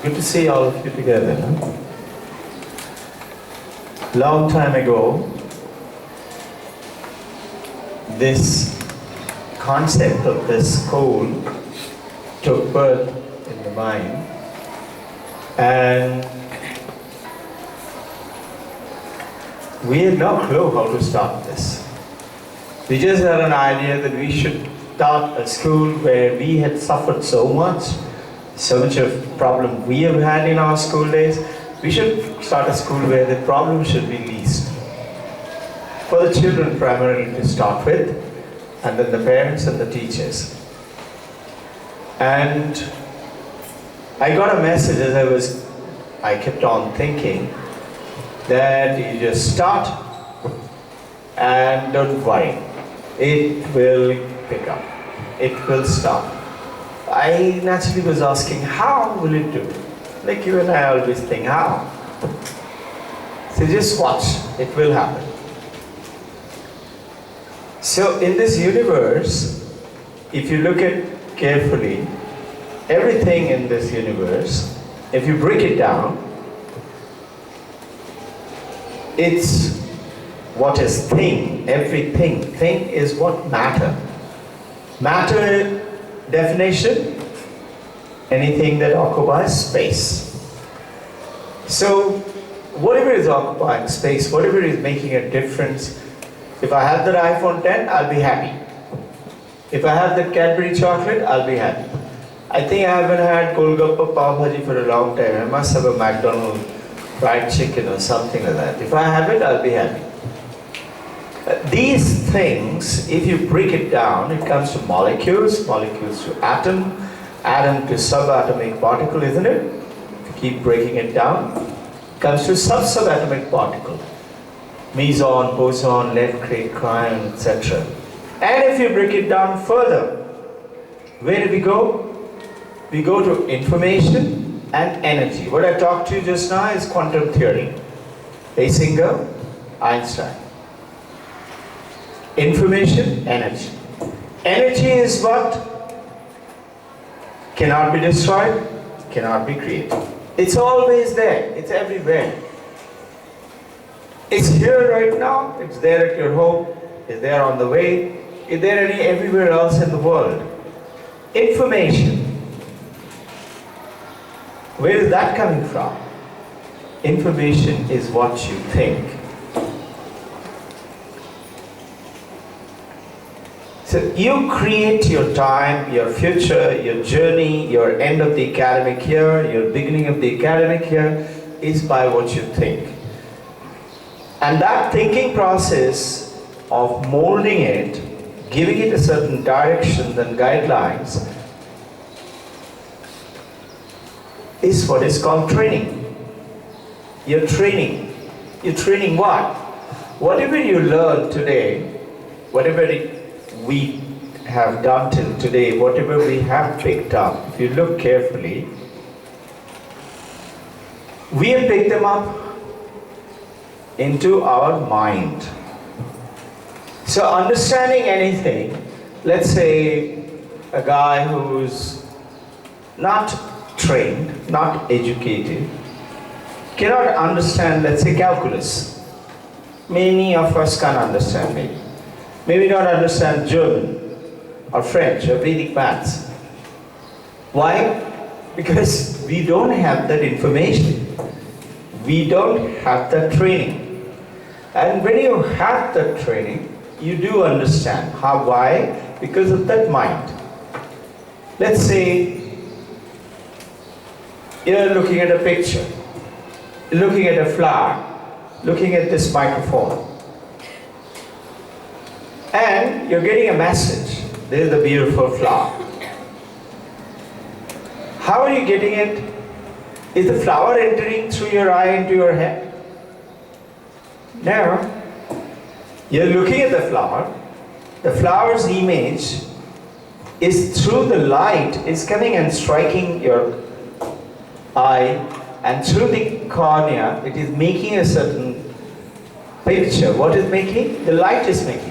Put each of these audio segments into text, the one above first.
Good to see all of you together. Huh? Long time ago, this concept of this school took birth in the mind, and we had no clue how to start this. We just had an idea that we should start a school where we had suffered so much of problem we have had in our school days. We should start a school where the problem should be least. For the children primarily to start with, and then the parents and the teachers. And I got a message as I kept on thinking that you just start and don't worry. It will pick up. It will start. I naturally was asking, how will it do? Like you and I always think, how? So just watch, it will happen. So in this universe, if you look at carefully, everything in this universe, if you break it down, it's what is thing, everything. Thing is what matter. Matter definition, anything that occupies space. So whatever is occupying space, whatever is making a difference, if I have that iPhone 10, I'll be happy. If I have that Cadbury chocolate, I'll be happy. I think I haven't had Golgappa Pav Bhaji for a long time. I must have a McDonald's fried chicken or something like that. If I have it, I'll be happy. These things, if you break it down, it comes to molecules, molecules to atom, atom to subatomic particle, isn't it? If you keep breaking it down, it comes to sub-subatomic particle. Meson, boson, lead, crate, cryon, etc. And if you break it down further, where do we go? We go to information and energy. What I talked to you just now is quantum theory. Basinger, Einstein. Information, energy. Energy is what cannot be destroyed, cannot be created. It's always there, it's everywhere. It's here right now, it's there at your home, it's there on the way, it's there everywhere else in the world. Information. Where is that coming from? Information is what you think. So you create your time, your future, your journey, your end of the academic year, your beginning of the academic year is by what you think. And that thinking process of molding it, giving it a certain direction and guidelines is what is called training. You're training. You're training what? Whatever you learn today, whatever we have done till today, whatever we have picked up, if you look carefully, we have picked them up into our mind. So understanding anything, let's say a guy who's not trained, not educated, cannot understand, let's say, calculus. Many of us can't understand maybe. Maybe not understand German or French or Vedic maths. Why? Because we don't have that information. We don't have that training. And when you have that training, you do understand. How? Why? Because of that mind. Let's say you're looking at a picture, looking at a flower, looking at this microphone. And you're getting a message. This is a beautiful flower. How are you getting it? Is the flower entering through your eye into your head? No. You're looking at the flower. The flower's image is through the light, is coming and striking your eye, and through the cornea, it is making a certain picture. What is making? The light is making.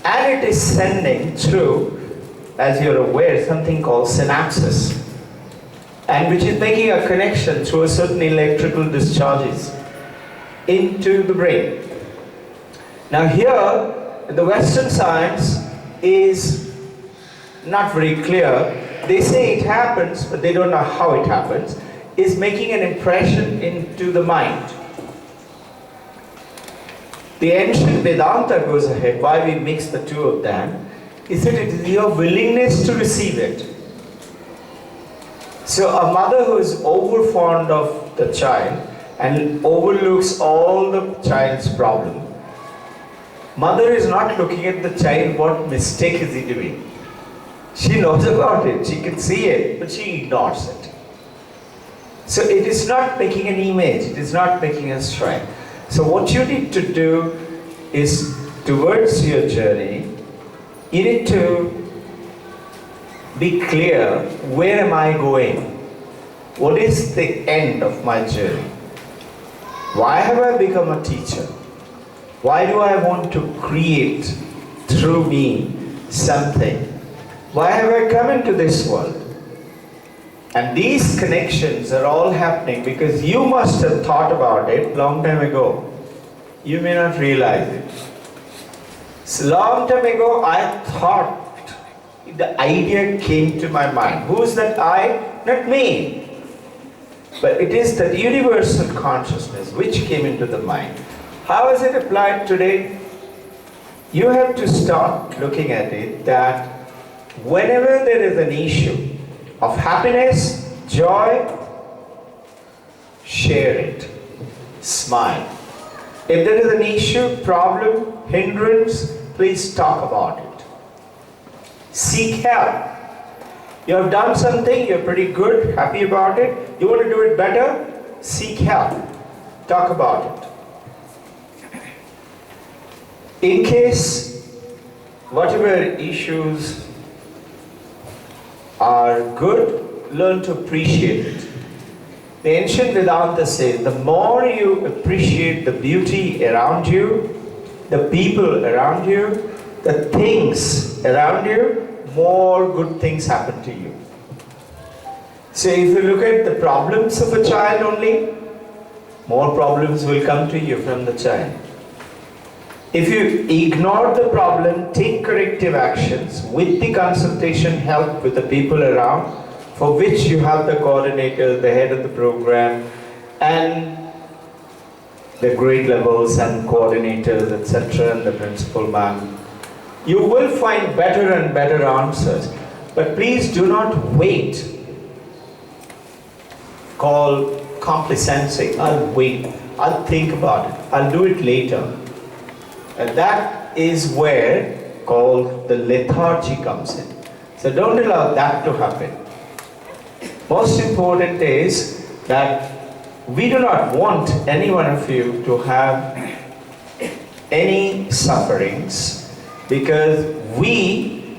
And it is sending through, as you're aware, something called synapses. and which is making a connection through a certain electrical discharges into the brain. Now here, the Western science is not very clear. They say it happens, but they don't know how it happens. Is making an impression into the mind. The ancient Vedanta goes ahead, why we mix the two of them, is that it is your willingness to receive it. So a mother who is over fond of the child and overlooks all the child's problem, mother is not looking at the child, what mistake is he doing. She knows about it, she can see it, but she ignores it. So it is not making an image, it is not making a strength. So what you need to do is, towards your journey, you need to be clear, where am I going? What is the end of my journey? Why have I become a teacher? Why do I want to create through me something? Why have I come into this world? And these connections are all happening because you must have thought about it long time ago. You may not realize it. So long time ago, I thought, the idea came to my mind. Who is that I? Not me. But it is that universal consciousness which came into the mind. How is it applied today? You have to start looking at it that whenever there is an issue of happiness, joy, share it. Smile. If there is an issue, problem, hindrance, please talk about it. Seek help. You have done something, you're pretty good, happy about it, you want to do it better, seek help. Talk about it. In case whatever issues are good, learn to appreciate it. The ancient Vedanta says, the more you appreciate the beauty around you, the people around you, the things around you, more good things happen to you. So if you look at the problems of a child only, more problems will come to you from the child. If you ignore the problem, take corrective actions with the consultation help with the people around, for which you have the coordinator, the head of the program, and the grade levels and coordinators, etc., and the principal man. You will find better and better answers. But please do not wait. Call complacency. I'll wait. I'll think about it. I'll do it later. And that is where called the lethargy comes in. So don't allow that to happen. Most important is that we do not want any one of you to have any sufferings, because we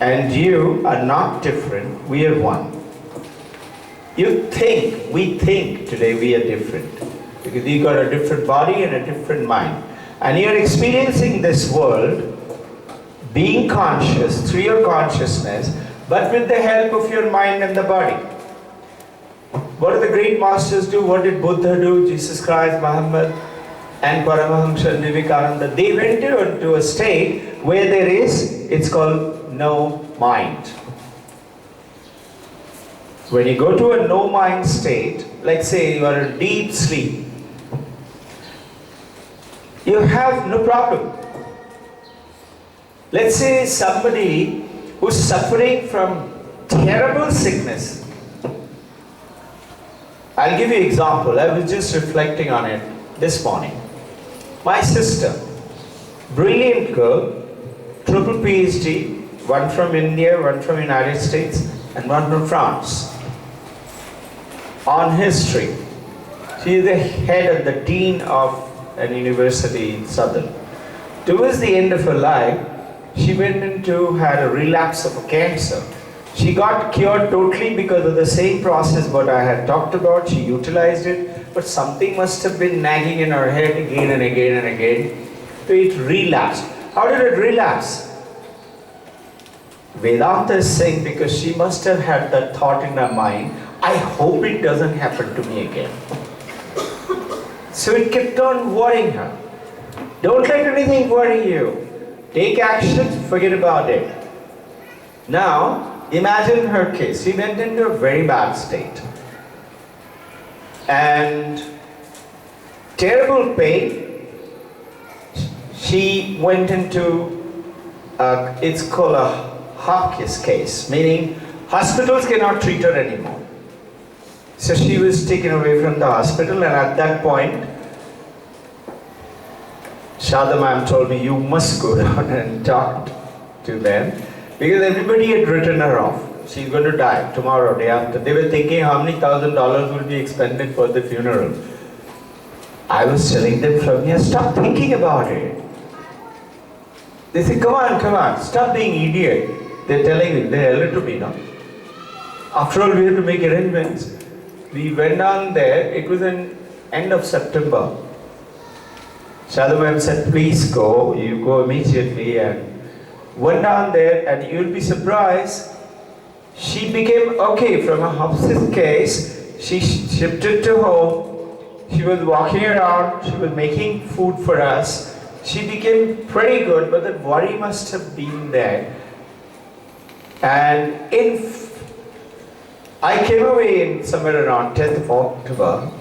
and you are not different, we are one. We think today we are different, because you got a different body and a different mind. And you're experiencing this world, being conscious through your consciousness, but with the help of your mind and the body. What did the great masters do? What did Buddha do? Jesus Christ, Muhammad, and Paramahamsa and Vivekananda? They went into a state where there is, it's called no mind. When you go to a no mind state, like say you are in deep sleep, you have no problem. Let's say somebody who's suffering from terrible sickness. I'll give you an example. I was just reflecting on it this morning. My sister, brilliant girl, triple PhD, one from India, one from United States, and one from France, on history. She is the head of the dean of an university in Southern. Towards the end of her life, she had a relapse of a cancer. She got cured totally because of the same process what I had talked about. She utilized it, but something must have been nagging in her head again and again and again. So it relapsed. How did it relapse? Vedanta is saying because she must have had that thought in her mind, I hope it doesn't happen to me again. So it kept on worrying her. Don't let anything worry you. Take action, forget about it. Now, imagine her case. She went into a very bad state. And terrible pain. She went into, it's called a Hopkins case, meaning hospitals cannot treat her anymore. So she was taken away from the hospital, and at that point, Shada ma'am told me, you must go down and talk to them, because everybody had written her off. She's going to die tomorrow, day after. They were thinking how many $1,000 will be expended for the funeral. I was telling them from here, stop thinking about it. They said, come on, stop being idiot. They're telling me, they're elder to me now. After all, we have to make arrangements. We went down there, it was in end of September. Shada ma'am said, please go, you go immediately, and went down there, and you'll be surprised, she became okay from a hospice case. She shifted to home, she was walking around, she was making food for us. She became pretty good, but the worry must have been there. And I came away in somewhere around 10th of October.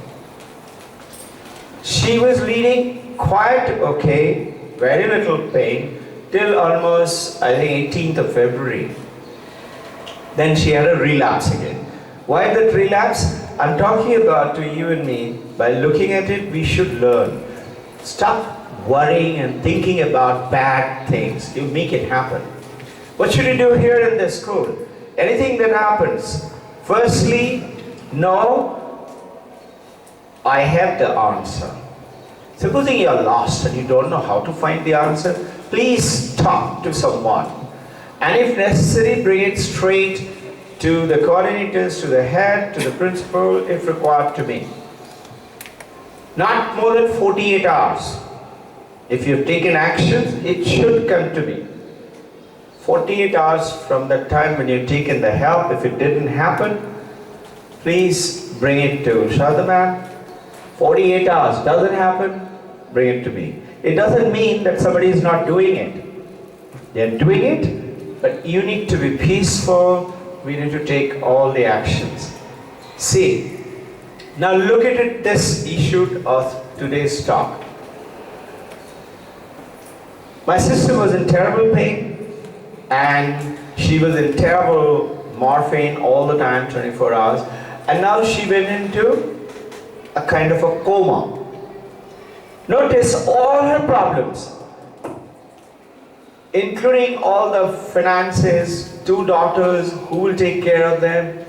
She was leading quite okay, very little pain, till almost, I think, 18th of February. Then she had a relapse again. Why that relapse? I'm talking about to you and me, by looking at it, we should learn. Stop worrying and thinking about bad things. You make it happen. What should you do here in this school? Anything that happens, firstly, know I have the answer. Supposing you're lost and you don't know how to find the answer, please talk to someone. And if necessary, bring it straight to the coordinators, to the head, to the principal, if required, to me. Not more than 48 hours. If you've taken actions, it should come to me. 48 hours from the time when you've taken the help. If it didn't happen, please bring it to Shada ma'am. 48 hours doesn't happen, bring it to me. It doesn't mean that somebody is not doing it. They're doing it, but you need to be peaceful. We need to take all the actions. See, now look at it, this issue of today's talk. My sister was in terrible pain, and she was in terrible morphine all the time, 24 hours, and now she went into a kind of a coma. Notice all her problems, including all the finances, 2 daughters, who will take care of them,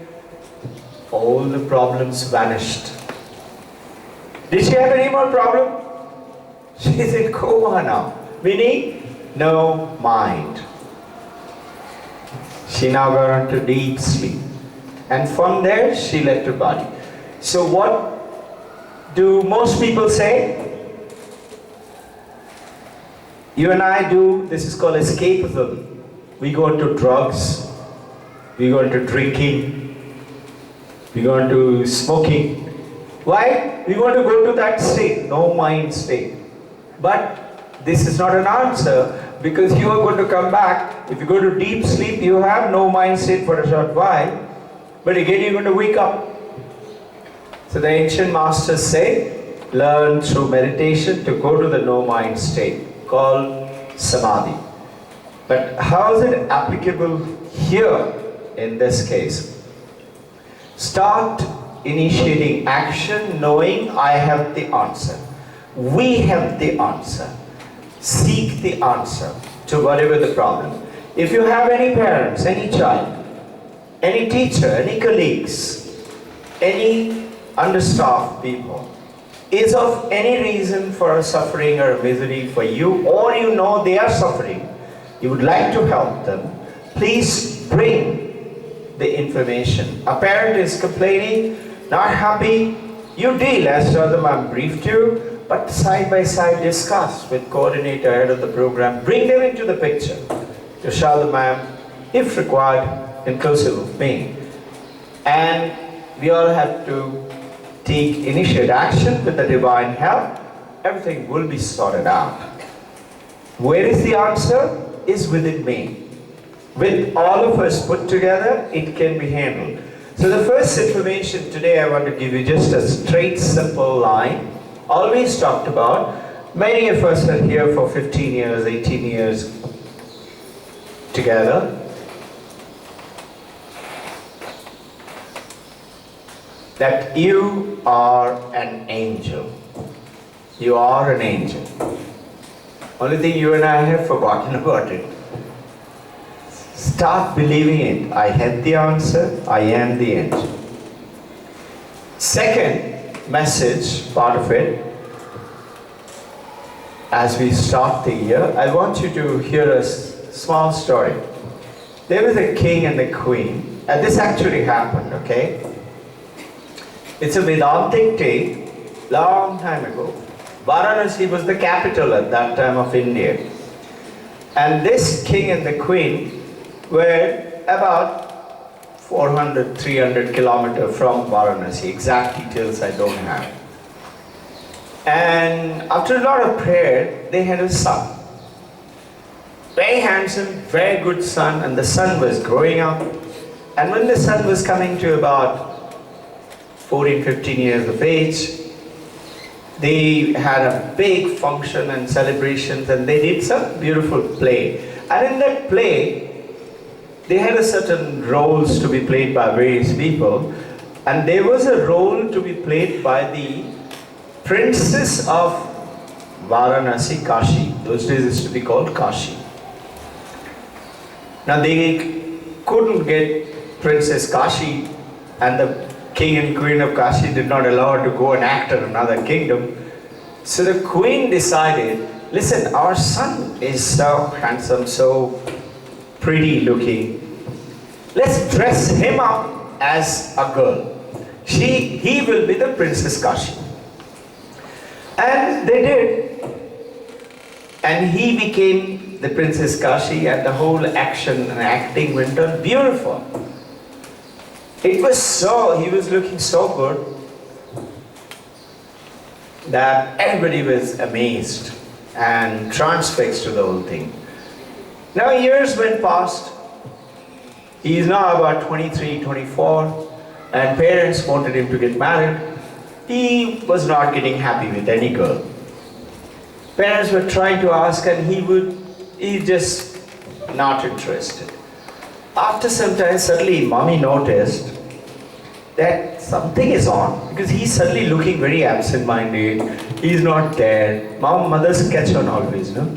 all the problems vanished. Did she have any more problem? She's in coma now, meaning no mind. She now got into deep sleep, and from there she left her body. So what do most people say? You and I do, this is called escapism. We go into drugs, we go into drinking, we go into smoking. Why? We want to go to that state, no mind state. But this is not an answer, because you are going to come back. If you go to deep sleep, you have no mind state for a short while, but again you're going to wake up. So the ancient masters say, learn through meditation to go to the no mind state, called samadhi. But how is it applicable here in this case? Start initiating action knowing I have the answer. We have the answer. Seek the answer to whatever the problem. If you have any parents, any child, any teacher, any colleagues, any understaffed people, is of any reason for a suffering or a misery for you, or you know they are suffering, you would like to help them, please bring the information. A parent is complaining, not happy, you deal as Shada ma'am briefed you, but side by side discuss with coordinator head of the program, bring them into the picture to Shada ma'am, if required, inclusive of me. And we all have to initiate action with the divine help. Everything will be sorted out. Where is the answer? Is within me. With all of us put together, it can be handled. So the first information today I want to give you just a straight, simple line. Always talked about. Many of us are here for 15 years, 18 years together. That you are an angel. You are an angel. Only thing you and I have forgotten about it. Start believing it. I have the answer. I am the angel. Second message, part of it, as we start the year, I want you to hear a small story. There was a king and a queen, and this actually happened, okay? It's a Vedantic tale, long time ago. Varanasi was the capital at that time of India. And this king and the queen were about 400, 300 kilometers from Varanasi. Exact details I don't have. And after a lot of prayer, they had a son. Very handsome, very good son, and the son was growing up. And when the son was coming to about 14, 15 years of age, they had a big function and celebrations, and they did some beautiful play. And in that play, they had a certain roles to be played by various people, and there was a role to be played by the princess of Varanasi, Kashi. Those days it used to be called Kashi. Now they couldn't get Princess Kashi, and the king and queen of Kashi did not allow her to go and act in another kingdom. So the queen decided, listen, our son is so handsome, so pretty looking. Let's dress him up as a girl. He will be the Princess Kashi. And they did. And he became the Princess Kashi, and the whole action and acting went on beautiful. It was so, he was looking so good that everybody was amazed and transfixed to the whole thing. Now years went past. He is now about 23, 24, and parents wanted him to get married. He was not getting happy with any girl. Parents were trying to ask, and he just not interested. After some time, suddenly mommy noticed that something is on, because he's suddenly looking very absent-minded. He's not there. Mothers catch on always, no?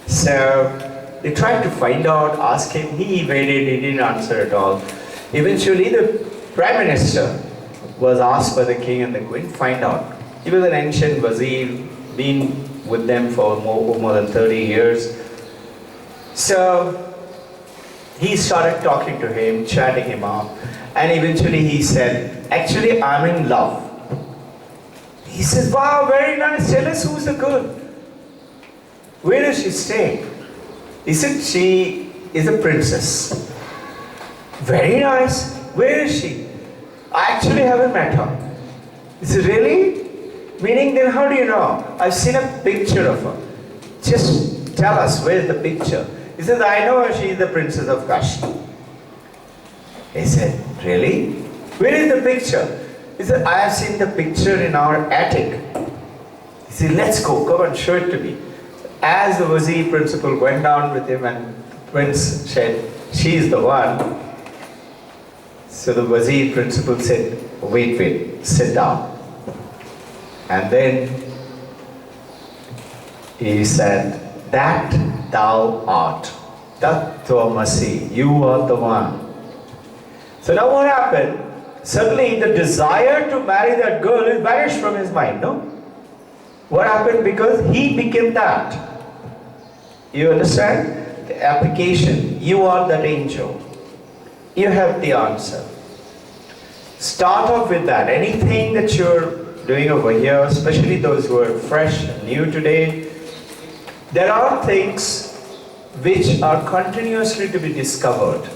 So they tried to find out, ask him. He evaded, he didn't answer at all. Eventually, the Prime Minister was asked by the king and the queen, find out. He was an ancient wazir, been with them for more than 30 years. So he started talking to him, chatting him up, and eventually he said, actually I'm in love. He says, wow, very nice, tell us who's the girl. Where does she stay? He said, she is a princess. Very nice, where is she? I actually haven't met her. He said, really? Meaning, then how do you know? I've seen a picture of her. Just tell us, where's the picture? He says, I know her, she is the princess of Kashi. He said, really? Where is the picture? He said, I have seen the picture in our attic. He said, let's go, come and show it to me. As the wazir principal went down with him, and the prince said, she is the one. So the wazir principal said, wait, sit down. And then he said, that thou art, tat tvamasi, you are the one. So now what happened? Suddenly the desire to marry that girl is vanished from his mind, no? What happened? Because he became that. You understand? The application, you are that angel. You have the answer. Start off with that. Anything that you're doing over here, especially those who are fresh and new today, there are things which are continuously to be discovered.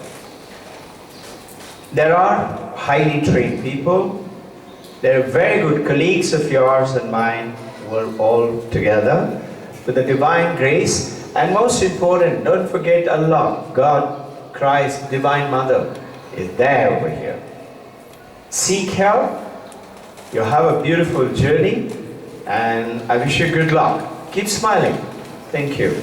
There are highly trained people. They're very good colleagues of yours and mine. We're all together with the divine grace. And most important, don't forget Allah, God, Christ, Divine Mother is there over here. Seek help. You have a beautiful journey, and I wish you good luck. Keep smiling. Thank you.